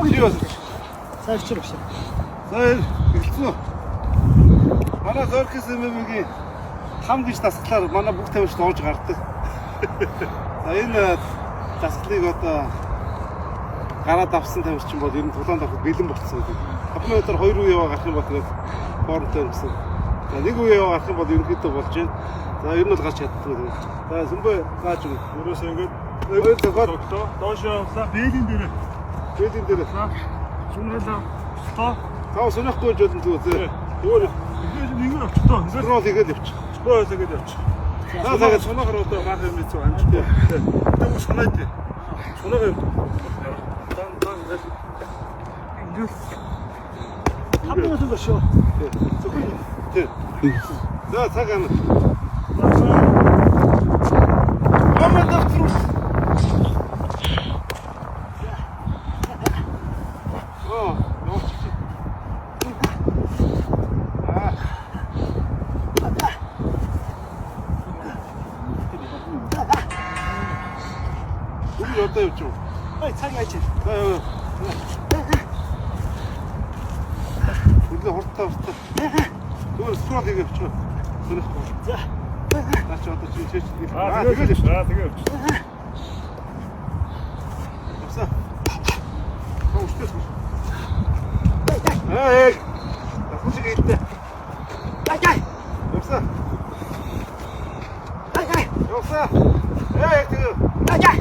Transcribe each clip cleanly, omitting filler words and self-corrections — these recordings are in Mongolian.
Сайрч ирвэ. Сайр хэлсэн үү? Манай Зоркис эмэмгийн хам гэж дасгалаар манай бүх тамирчид орж гардаг. За энэ дасгалыг одоо гараад авсан тамирчин бол ер нь тулаанд авах бэлэн болцсон. Хапны өдөр 2 үе яваа гарах юм бол тэгээд формтой гэсэн. За 1 үе яваа гарах юм бол ерөнхийдөө болж байна. За ер нь бол гарч чаддаг. За сүмбэ гаач юу? Ерөөсөө ингээд хоёр дахиад доош явлаа. Бэлэн дээр. Бэлэн дээр. Сүнэлээ. Таа сонирхгүй ч болно зүгөө. Өөр нэг авчихтаа. Зөрнөл игээл явчих. Спойл игээл явчих. За тэгээд сонохор одоо мах юм зүг амжтай. Тэм санаад тий. Сонох юм. Ингээд хамаас л шоо. Тий. За цагаан. Амандах трус. 어때 요즘? 아이 차기 아이치. 우리가 horta. 그걸 수학 얘기 없죠. 그래. 자. 나 저한테 지금 제시. 아, 되게 없죠. 없어. 형 시켰어. 에이. 나 소식이 있대. 아이. 없어. 없어. 에이, 지금. 아이.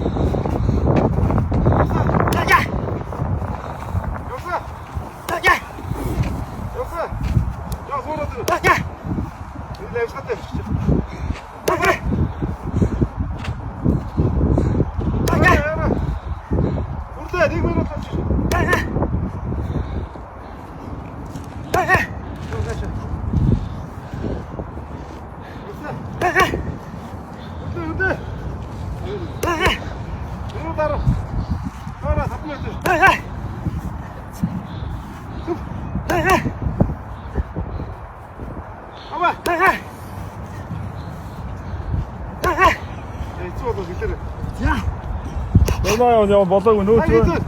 Я болоогүй нөөцөө.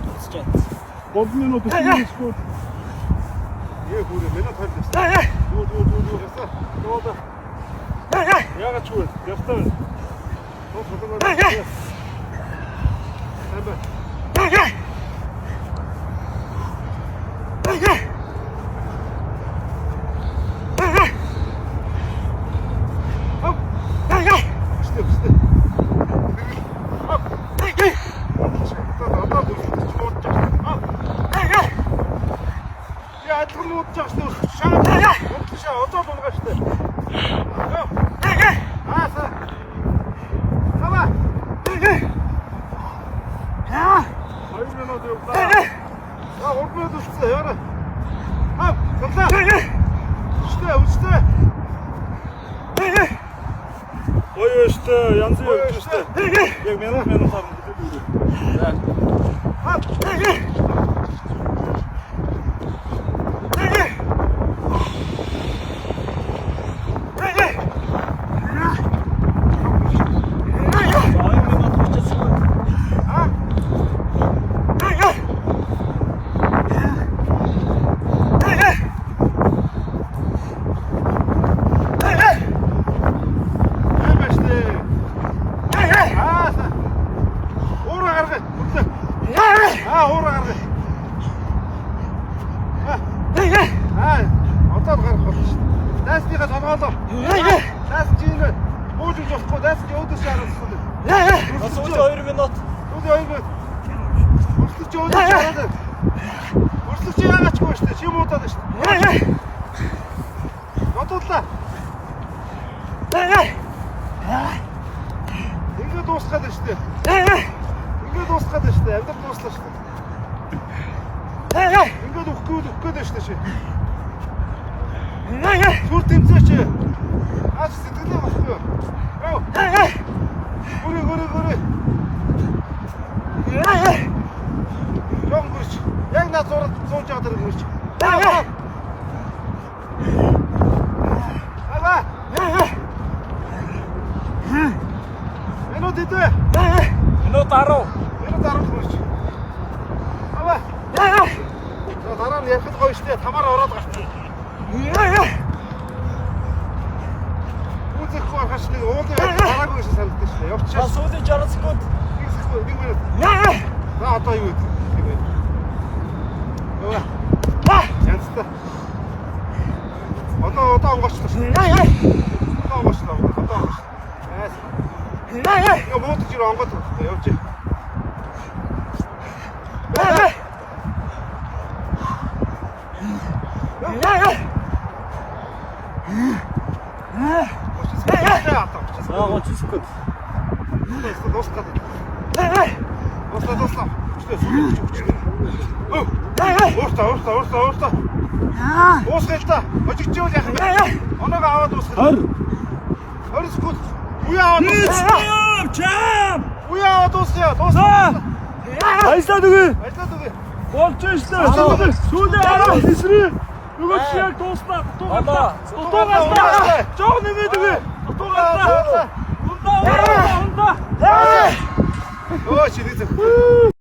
3 минут хийчихгүй. Ээ хүрээ минут хайлтсан. Дүү гэсэн. Дууда. Яагаад ч вэ? Ястаа. Тоо фотографи. Амба. Яг минут харна гэдэг. За. Ингээд дуусгаад байна шүү дээ. Ингээд дуусгаад байна шүү дээ. Амьдрал дуслаа шүү дээ. Ингээд өгөх гээд байна шүү дээ. Сүр тэмцээч. Аач сэтгэлээ болохгүй. Оо. Гүрээ. Жон гүрч. Яг над зураг сууж байгаа дэр гүрч. Минут идэ. Минут 10 гүрч. Ава. ярихд гоё штэ. Тамаар ороод гарч. Үзэхгүй хаш нэг уулын хараагүй шиг санагдаж штэ. Явчих. Сүүлийн 60 секунд. Нэг минут. За одоо юу вэ? Яа. Янзтай. Одоо онгочлоо штэ. Одоо онгочлоо. Яа, мод жир онгот явж. За 30 секунд. Дуусгаад. Уурта. Уусгал. Очигчүүл яах вэ? Оноог аваад уусгал. 20 секунд. Уяа аваад уусгал. Чам! Уяа аваад уусгал. Дуусгал. Баярлалаа үгүй. Болж штэ. Сүүлийн 10 хэсрээ. Нөгөө чи яг дуустаа. Дутуугаас. Жоо нэмээд үгүй. Дутуугаас. Ундаа. Өө чи нэг